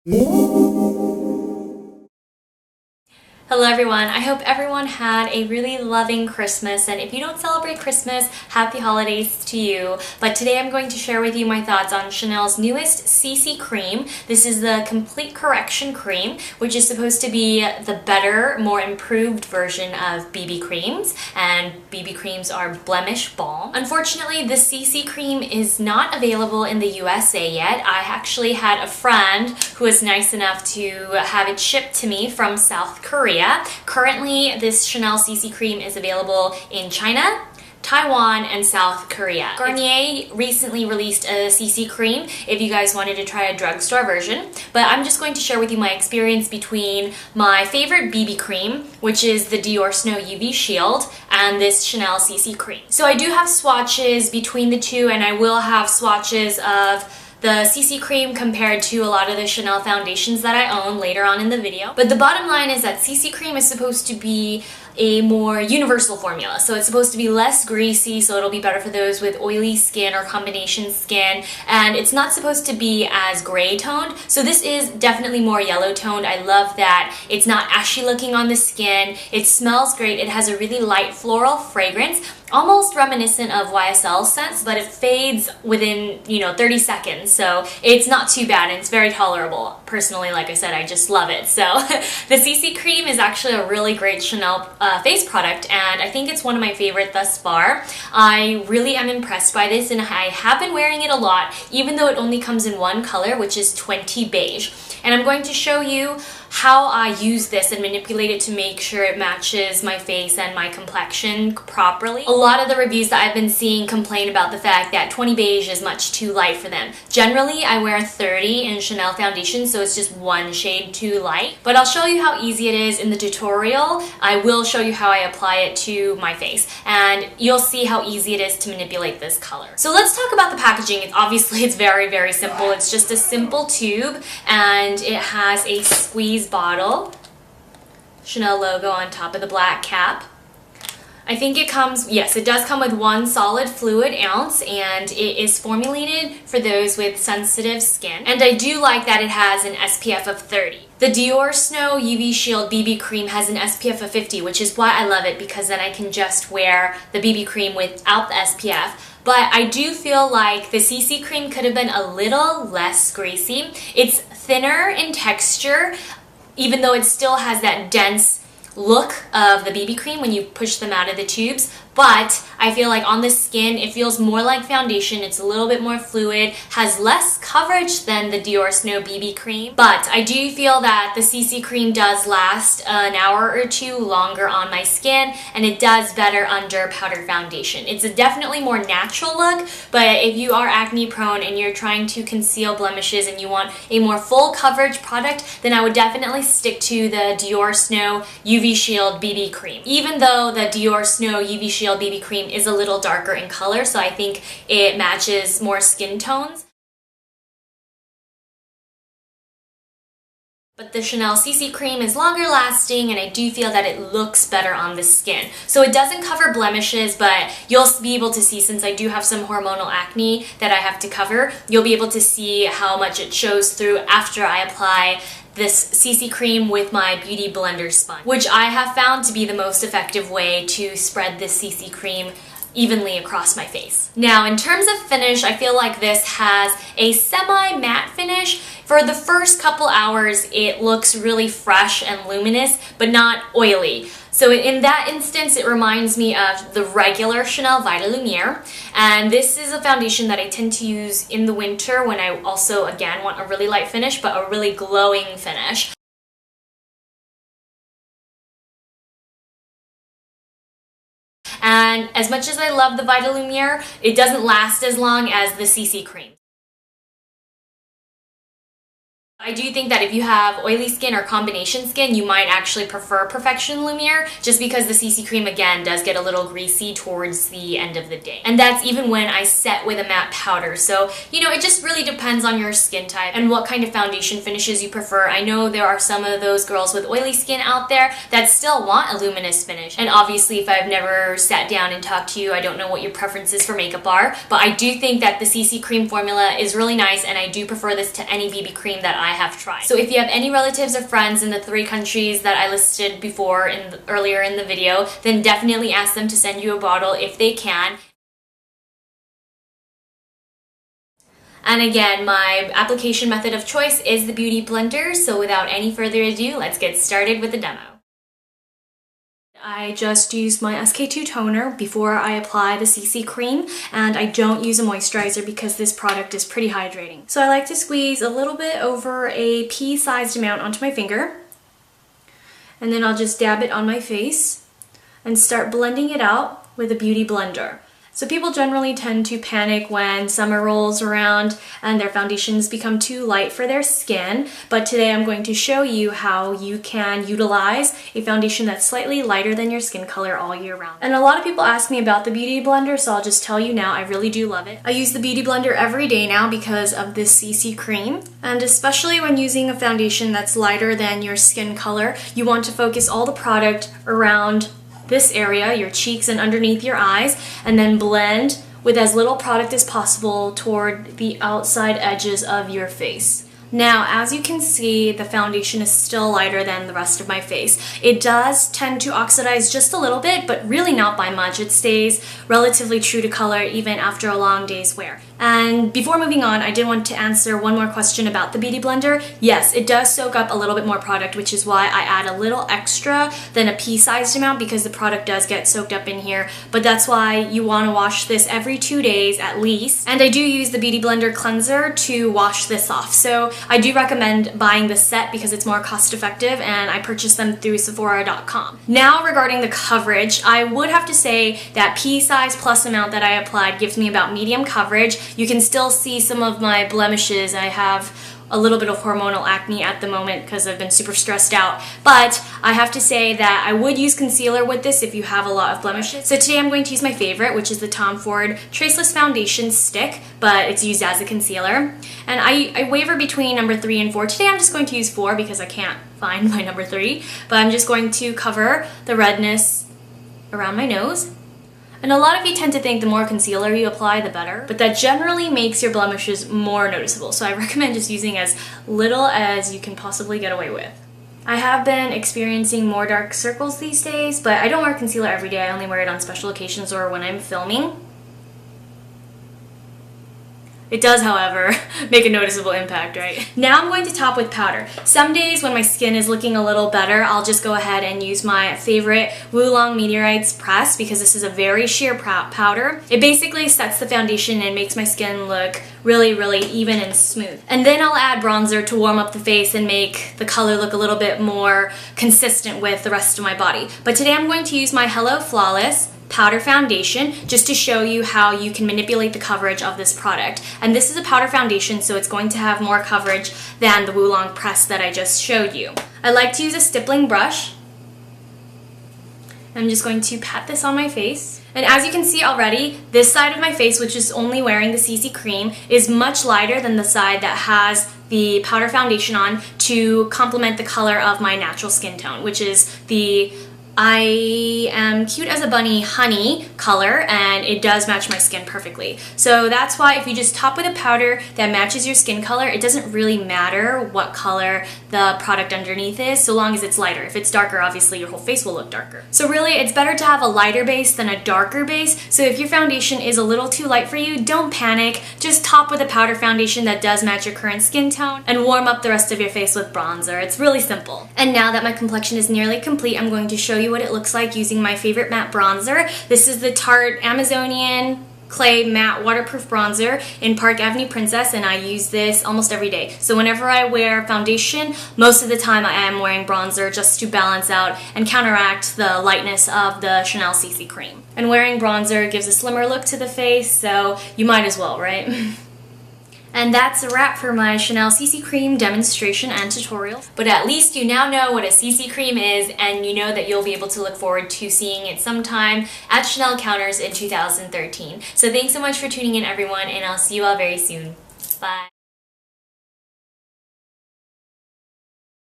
Hello everyone, I hope everyone had a really loving Christmas, and if you don't celebrate Christmas, happy holidays to you. But today I'm going to share with you my thoughts on Chanel's newest CC cream. This is the Complete Correction Cream, which is supposed to be the better, more improved version of BB creams, and BB creams are blemish balm. Unfortunately, the CC cream is not available in the USA yet. I actually had a friend who was nice enough to have it shipped to me from South Korea. Currently, this Chanel CC cream is available in China, Taiwan, and South Korea. Garnier recently released a CC cream if you guys wanted to try a drugstore version, but I'm just going to share with you my experience between my favorite BB cream, which is the Dior Snow UV Shield, and this Chanel CC cream. So I do have swatches between the two, and I will have swatches of the CC cream compared to a lot of the Chanel foundations that I own later on in the video. But the bottom line is that CC cream is supposed to be a more universal formula. So it's supposed to be less greasy, so it'll be better for those with oily skin or combination skin, and it's not supposed to be as gray toned. So this is definitely more yellow toned. I love that it's not ashy looking on the skin. It smells great. It has a really light floral fragrance, almost reminiscent of YSL scents, but it fades within 30 seconds, so it's not too bad and it's very tolerable. Personally, like I said, I just love it. So the CC cream is actually a really great Chanel face product, and I think it's one of my favorite thus far. I really am impressed by this, and I have been wearing it a lot, even though it only comes in one color, which is 20 beige. And I'm going to show you how I use this and manipulate it to make sure it matches my face and my complexion properly. A lot of the reviews that I've been seeing complain about the fact that 20 beige is much too light for them. Generally, I wear 30 in Chanel foundation, so it's just one shade too light. But I'll show you how easy it is in the tutorial. I will show you how I apply it to my face, and you'll see how easy it is to manipulate this color. So let's talk about the packaging. Obviously, it's very, very simple. It's just a simple tube, and it has a squeeze bottle, Chanel logo on top of the black cap. I think it comes, yes, it does come with one solid fluid ounce, and it is formulated for those with sensitive skin. And I do like that it has an SPF of 30. The Dior Snow UV Shield BB cream has an SPF of 50, which is why I love it, because then I can just wear the BB cream without the SPF. But I do feel like the CC cream could have been a little less greasy. It's thinner in texture, even though it still has that dense look of the BB cream when you push them out of the tubes. But I feel like on the skin, it feels more like foundation. It's a little bit more fluid, has less coverage than the Dior Snow BB cream. But I do feel that the CC cream does last an hour or two longer on my skin, and it does better under powder foundation. It's a definitely more natural look, but if you are acne prone and you're trying to conceal blemishes and you want a more full coverage product, then I would definitely stick to the Dior Snow UV Shield BB cream. Even though the Dior Snow UV Shield BB cream is a little darker in color, so I think it matches more skin tones. But the Chanel CC cream is longer lasting, and I do feel that it looks better on the skin. So it doesn't cover blemishes, but you'll be able to see, since I do have some hormonal acne that I have to cover, you'll be able to see how much it shows through after I apply this CC cream with my Beauty Blender sponge, which I have found to be the most effective way to spread this CC cream evenly across my face. Now, in terms of finish, I feel like this has a semi-matte finish. For the first couple hours, it looks really fresh and luminous, but not oily. So in that instance, it reminds me of the regular Chanel Vita Lumiere, and this is a foundation that I tend to use in the winter when I also, again, want a really light finish, but a really glowing finish. And as much as I love the Vita Lumiere, it doesn't last as long as the CC cream. I do think that if you have oily skin or combination skin, you might actually prefer Perfection Lumiere, just because the CC cream, again, does get a little greasy towards the end of the day. And that's even when I set with a matte powder. So, it just really depends on your skin type and what kind of foundation finishes you prefer. I know there are some of those girls with oily skin out there that still want a luminous finish. And obviously, if I've never sat down and talked to you, I don't know what your preferences for makeup are. But I do think that the CC cream formula is really nice, and I do prefer this to any BB cream that I I have tried. So if you have any relatives or friends in the 3 countries that I listed before earlier in the video, then definitely ask them to send you a bottle if they can. And again, my application method of choice is the Beauty Blender, so without any further ado, let's get started with the demo. I just used my SK2 toner before I apply the CC cream, and I don't use a moisturizer because this product is pretty hydrating. So I like to squeeze a little bit over a pea-sized amount onto my finger, and then I'll just dab it on my face and start blending it out with a Beauty Blender. So people generally tend to panic when summer rolls around and their foundations become too light for their skin, but today I'm going to show you how you can utilize a foundation that's slightly lighter than your skin color all year round. And a lot of people ask me about the Beauty Blender, so I'll just tell you now, I really do love it. I use the Beauty Blender every day now because of this CC cream, and especially when using a foundation that's lighter than your skin color, you want to focus all the product around this area, your cheeks and underneath your eyes, and then blend with as little product as possible toward the outside edges of your face. Now, as you can see, the foundation is still lighter than the rest of my face. It does tend to oxidize just a little bit, but really not by much. It stays relatively true to color even after a long day's wear. And before moving on, I did want to answer one more question about the Beauty Blender. Yes, it does soak up a little bit more product, which is why I add a little extra than a pea-sized amount because the product does get soaked up in here. But that's why you want to wash this every 2 days at least. And I do use the Beauty Blender cleanser to wash this off. So I do recommend buying this set because it's more cost effective, and I purchased them through Sephora.com. Now regarding the coverage, I would have to say that pea-size plus amount that I applied gives me about medium coverage. You can still see some of my blemishes. I have a little bit of hormonal acne at the moment because I've been super stressed out, but I have to say that I would use concealer with this if you have a lot of blemishes. So today I'm going to use my favorite, which is the Tom Ford Traceless Foundation Stick, but it's used as a concealer. And I waver between number 3 and 4. Today I'm just going to use 4 because I can't find my number 3, but I'm just going to cover the redness around my nose. And a lot of you tend to think the more concealer you apply, the better, but that generally makes your blemishes more noticeable, so I recommend just using as little as you can possibly get away with. I have been experiencing more dark circles these days, but I don't wear concealer every day. I only wear it on special occasions or when I'm filming. It does, however, make a noticeable impact, right? Now I'm going to top with powder. Some days when my skin is looking a little better, I'll just go ahead and use my favorite Wulong Meteorites press because this is a very sheer powder. It basically sets the foundation and makes my skin look really, really even and smooth. And then I'll add bronzer to warm up the face and make the color look a little bit more consistent with the rest of my body. But today I'm going to use my Hello Flawless powder foundation just to show you how you can manipulate the coverage of this product. And this is a powder foundation, so it's going to have more coverage than the Wulong press that I just showed you. I like to use a stippling brush. I'm just going to pat this on my face. And as you can see already, this side of my face, which is only wearing the CC cream, is much lighter than the side that has the powder foundation on to complement the color of my natural skin tone, which is the I am cute as a bunny honey color, and it does match my skin perfectly. So that's why if you just top with a powder that matches your skin color, it doesn't really matter what color the product underneath is, so long as it's lighter. If it's darker, obviously your whole face will look darker. So really, it's better to have a lighter base than a darker base. So if your foundation is a little too light for you, don't panic. Just top with a powder foundation that does match your current skin tone and warm up the rest of your face with bronzer. It's really simple. And now that my complexion is nearly complete, I'm going to show you what it looks like using my favorite matte bronzer. This is the Tarte Amazonian Clay Matte Waterproof Bronzer in Park Avenue Princess, and I use this almost every day. So whenever I wear foundation, most of the time I am wearing bronzer just to balance out and counteract the lightness of the Chanel CC cream. And wearing bronzer gives a slimmer look to the face, so you might as well, right? And that's a wrap for my Chanel CC cream demonstration and tutorial. But at least you now know what a CC cream is, and you know that you'll be able to look forward to seeing it sometime at Chanel counters in 2013. So thanks so much for tuning in, everyone, and I'll see you all very soon. Bye.